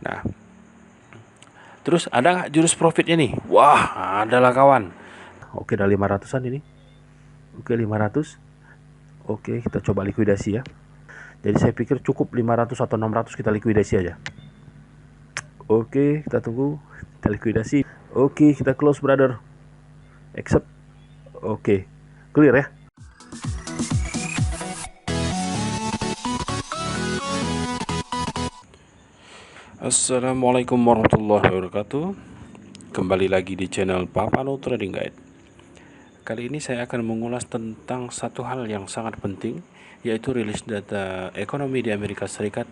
Nah, terus ada nggak jurus profitnya nih? Wah, adalah kawan. Oke, ada 500-an ini. Oke, 500. Oke, kita coba likuidasi ya. Jadi saya pikir cukup 500 atau 600 kita likuidasi aja. Oke, kita tunggu. Kita likuidasi. Oke, kita close brother. Accept. Oke, clear ya. Assalamualaikum warahmatullahi wabarakatuh. Kembali lagi di channel Papano Trading Guide. Kali ini saya akan mengulas tentang satu hal yang sangat penting, yaitu rilis data ekonomi di Amerika Serikat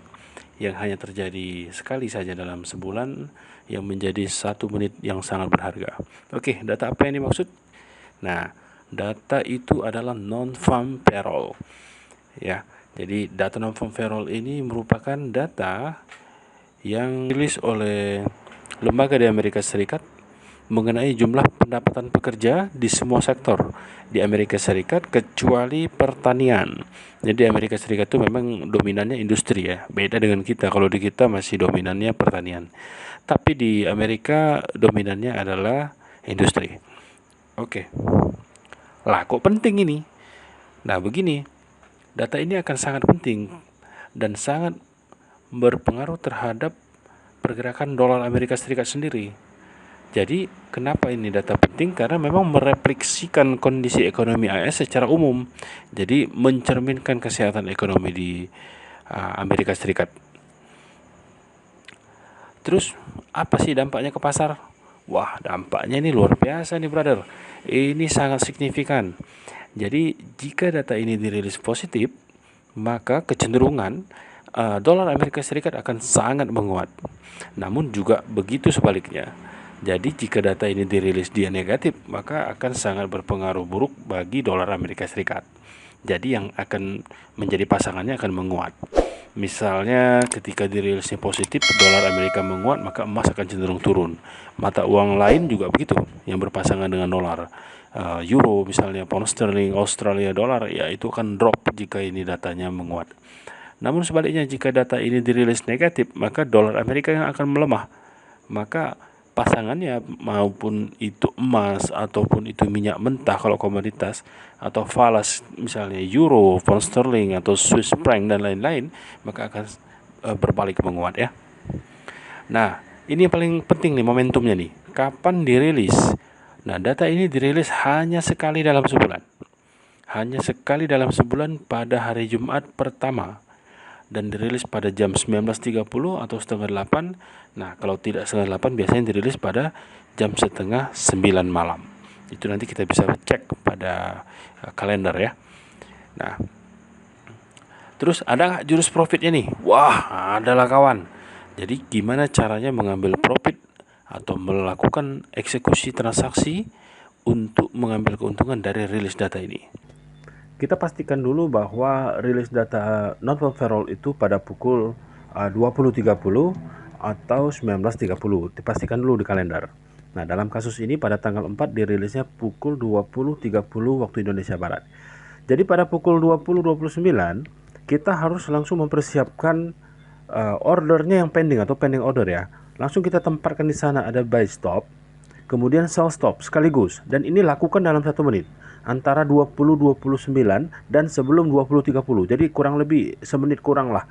yang hanya terjadi sekali saja dalam sebulan, yang menjadi 1 menit yang sangat berharga. Oke, data apa yang dimaksud? Nah, data itu adalah non-farm payroll. Ya, jadi data non-farm payroll ini merupakan data yang dirilis oleh lembaga di Amerika Serikat mengenai jumlah pendapatan pekerja di semua sektor di Amerika Serikat kecuali pertanian. Jadi Amerika Serikat itu memang dominannya industri ya. Beda dengan kita. Kalau di kita masih dominannya pertanian. Tapi di Amerika dominannya adalah industri. Oke. Lah, kok penting ini? Nah, begini. Data ini akan sangat penting dan sangat berpengaruh terhadap pergerakan dolar Amerika Serikat sendiri. Jadi, kenapa ini data penting? Karena memang merefleksikan kondisi ekonomi AS secara umum. Jadi, mencerminkan kesehatan ekonomi di Amerika Serikat. Terus, apa sih dampaknya ke pasar? Wah, dampaknya ini luar biasa nih, brother. Ini sangat signifikan. Jadi, jika data ini dirilis positif, maka kecenderungan dolar Amerika Serikat akan sangat menguat. Namun juga begitu sebaliknya. Jadi jika data ini dirilis dia negatif, maka akan sangat berpengaruh buruk bagi dolar Amerika Serikat. Jadi yang akan menjadi pasangannya akan menguat. Misalnya ketika dirilisnya positif, dolar Amerika menguat, maka emas akan cenderung turun. Mata uang lain juga begitu, yang berpasangan dengan dolar. Euro misalnya, pound sterling, Australia dollar, ya itu akan drop jika ini datanya menguat. Namun sebaliknya jika data ini dirilis negatif, maka dolar Amerika yang akan melemah. Maka pasangannya maupun itu emas ataupun itu minyak mentah kalau komoditas, atau falas misalnya euro, pound sterling atau Swiss franc dan lain-lain, maka akan berbalik menguat ya. Nah, ini yang paling penting nih momentumnya nih. Kapan dirilis? Nah, data ini dirilis hanya sekali dalam sebulan. Hanya sekali dalam sebulan pada hari Jumat pertama dan dirilis pada jam 19.30 atau setengah 8. Nah, kalau tidak setengah 8 biasanya dirilis pada jam setengah 9 malam. Itu nanti kita bisa cek pada kalender ya. Nah, terus ada nggak jurus profitnya nih? Wah, adalah kawan. Jadi gimana caranya mengambil profit atau melakukan eksekusi transaksi untuk mengambil keuntungan dari rilis data ini? Kita pastikan dulu bahwa rilis data non-farm payroll itu pada pukul 20.30 atau 19.30. Dipastikan dulu di kalender. Nah, dalam kasus ini pada tanggal 4 dirilisnya pukul 20.30 waktu Indonesia Barat. Jadi pada pukul 20.29 kita harus langsung mempersiapkan ordernya yang pending atau pending order ya. Langsung kita tempatkan di sana ada buy stop, kemudian sell stop sekaligus, dan ini lakukan dalam 1 menit antara 20.29 dan sebelum 20.30. Jadi kurang lebih semenit kurang lah.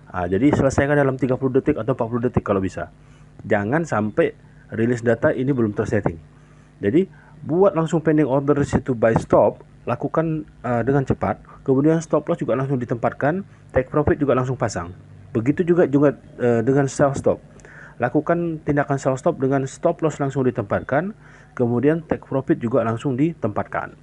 Jadi selesaikan dalam 30 detik atau 40 detik kalau bisa. Jangan sampai rilis data ini belum tersetting. Jadi buat langsung pending order di situ buy stop, lakukan dengan cepat. Kemudian stop loss juga langsung ditempatkan, take profit juga langsung pasang. Begitu juga dengan sell stop. Lakukan tindakan sell stop dengan stop loss langsung ditempatkan, kemudian take profit juga langsung ditempatkan.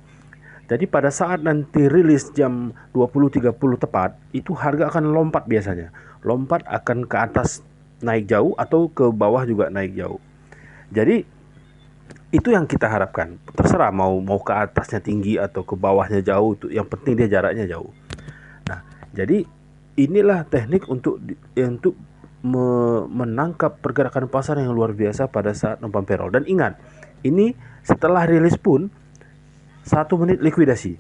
Jadi pada saat nanti rilis jam 20.30 tepat, itu harga akan lompat biasanya. Lompat akan ke atas naik jauh atau ke bawah juga naik jauh. Jadi itu yang kita harapkan. Terserah mau ke atasnya tinggi atau ke bawahnya jauh, itu yang penting dia jaraknya jauh. Nah, jadi inilah teknik untuk menangkap pergerakan pasar yang luar biasa pada saat non-farm payroll. Dan ingat, ini setelah rilis pun 1 menit likuidasi.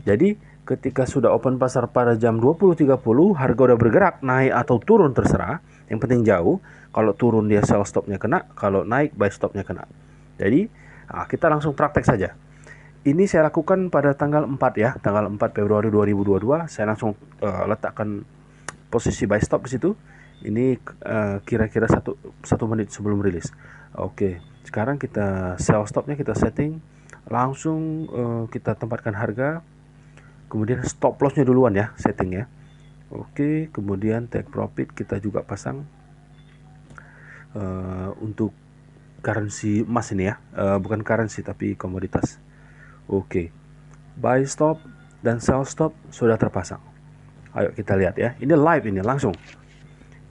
Jadi ketika sudah open pasar pada jam 20.30, harga udah bergerak naik atau turun terserah, Yang penting jauh. Kalau turun dia sell stopnya kena, kalau naik buy stopnya kena. Jadi kita langsung praktek saja. Ini saya lakukan pada tanggal 4 ya, tanggal 4 Februari 2022. Saya langsung letakkan posisi buy stop di situ. Ini kira-kira satu menit sebelum rilis. Oke, sekarang kita sell stopnya kita setting, langsung kita tempatkan harga, kemudian stop lossnya duluan ya setting ya. Oke, kemudian take profit kita juga pasang untuk currency emas ini ya, bukan currency tapi komoditas. Oke, buy stop dan sell stop sudah terpasang. Ayo kita lihat ya, ini live ini langsung.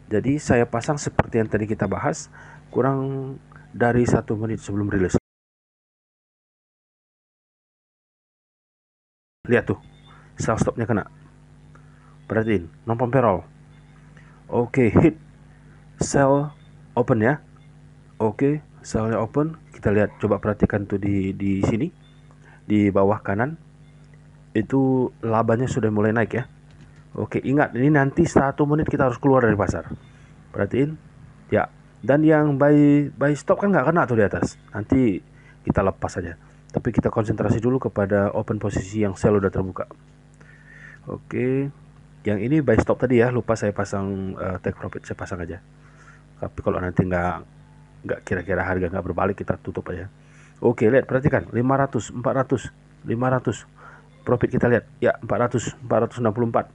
Jadi saya pasang seperti yang tadi kita bahas, kurang dari 1 menit sebelum rilis. Lihat tuh, sell stopnya kena. Perhatiin, non pump payroll. Oke, hit sell open ya. Oke, sellnya open. Kita lihat, coba perhatikan tuh di sini, di bawah kanan. Itu labanya sudah mulai naik ya. Oke, ingat ini nanti 1 menit kita harus keluar dari pasar. Perhatiin, ya. Dan yang buy stop kan nggak kena tuh di atas. Nanti kita lepas saja. Tapi kita konsentrasi dulu kepada open posisi yang sell udah terbuka. Oke, yang ini buy stop tadi ya, lupa saya pasang take profit, saya pasang aja. Tapi kalau nanti nggak kira-kira harga nggak berbalik, kita tutup aja. Oke, lihat, perhatikan 500, 400, 500 profit kita lihat ya, 400, 464,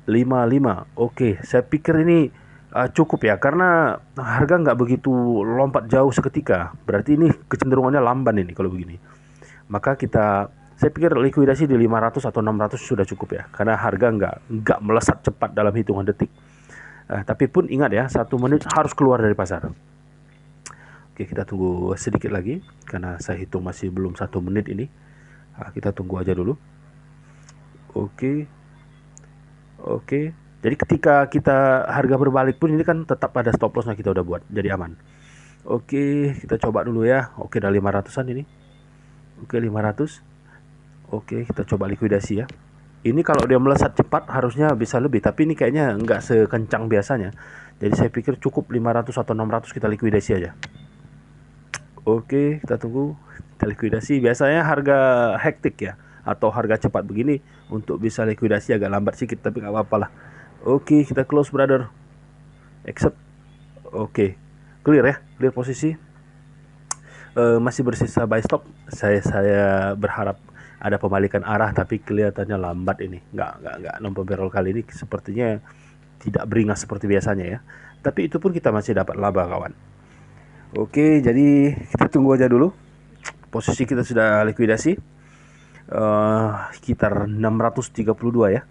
55. Oke, saya pikir ini cukup ya, karena harga nggak begitu lompat jauh seketika. Berarti ini kecenderungannya lamban ini kalau begini. Maka saya pikir likuidasi di 500 atau 600 sudah cukup ya, karena harga nggak melesat cepat dalam hitungan detik. Tapi pun ingat ya, 1 menit harus keluar dari pasar. Oke, kita tunggu sedikit lagi, karena saya hitung masih belum 1 menit ini. Kita tunggu aja dulu. Oke. Jadi ketika kita harga berbalik pun ini kan tetap ada stop lossnya kita udah buat, jadi aman. Oke, kita coba dulu ya. Oke, udah 500-an ini. Oke, 500. Oke, kita coba likuidasi ya. Ini kalau dia melesat cepat harusnya bisa lebih, tapi ini kayaknya nggak sekencang biasanya. Jadi saya pikir cukup 500 atau 600 kita likuidasi aja. Oke, kita tunggu. Kita likuidasi. Biasanya harga hektik ya, atau harga cepat begini, untuk bisa likuidasi agak lambat sedikit, tapi nggak apa-apa lah. Oke, kita close brother. Accept. Oke, clear ya, clear posisi. Masih bersisa buy stop. Saya berharap ada pembalikan arah, tapi kelihatannya lambat ini. Nggak non pump payroll kali ini sepertinya tidak beringas seperti biasanya ya. Tapi itu pun kita masih dapat laba kawan. Oke, jadi kita tunggu aja dulu. Posisi kita sudah likuidasi sekitar 632 ya.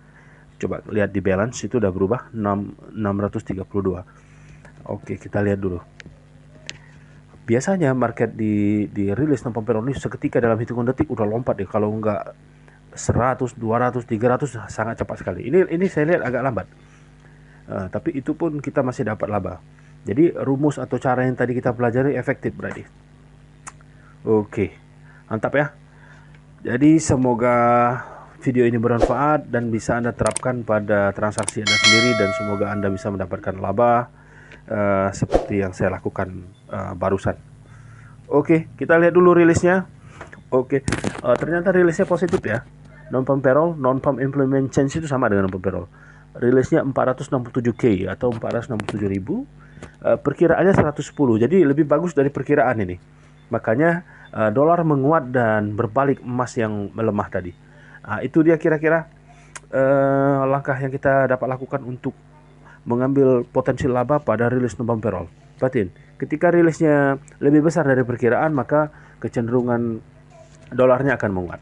Coba lihat di balance, itu udah berubah 632. Oke, kita lihat dulu. Biasanya market di rilis non pump payroll ini seketika dalam hitungan detik udah lompat deh. Kalau nggak 100, 200, 300 sangat cepat sekali. Ini saya lihat agak lambat. Tapi itu pun kita masih dapat laba. Jadi rumus atau cara yang tadi kita pelajari efektif berarti. Oke, mantap ya. Jadi semoga video ini bermanfaat dan bisa Anda terapkan pada transaksi Anda sendiri, dan semoga Anda bisa mendapatkan laba seperti yang saya lakukan barusan. Oke, kita lihat dulu rilisnya. Oke, ternyata rilisnya positif ya. Non pump payroll, non pump employment change itu sama dengan non pump payroll. Rilisnya 467K atau 467.000. Perkiraannya 110. Jadi lebih bagus dari perkiraan ini. Makanya dolar menguat dan berbalik emas yang melemah tadi. Itu dia kira-kira langkah yang kita dapat lakukan untuk mengambil potensi laba pada rilis non pump payroll. Perhatiin, ketika rilisnya lebih besar dari perkiraan, maka kecenderungan dolarnya akan menguat.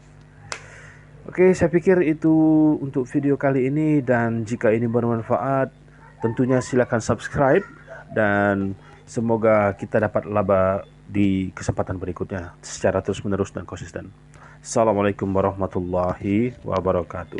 Oke, saya pikir itu untuk video kali ini, dan jika ini bermanfaat, tentunya silakan subscribe, dan semoga kita dapat laba di kesempatan berikutnya secara terus-menerus dan konsisten. Assalamualaikum warahmatullahi wabarakatuh.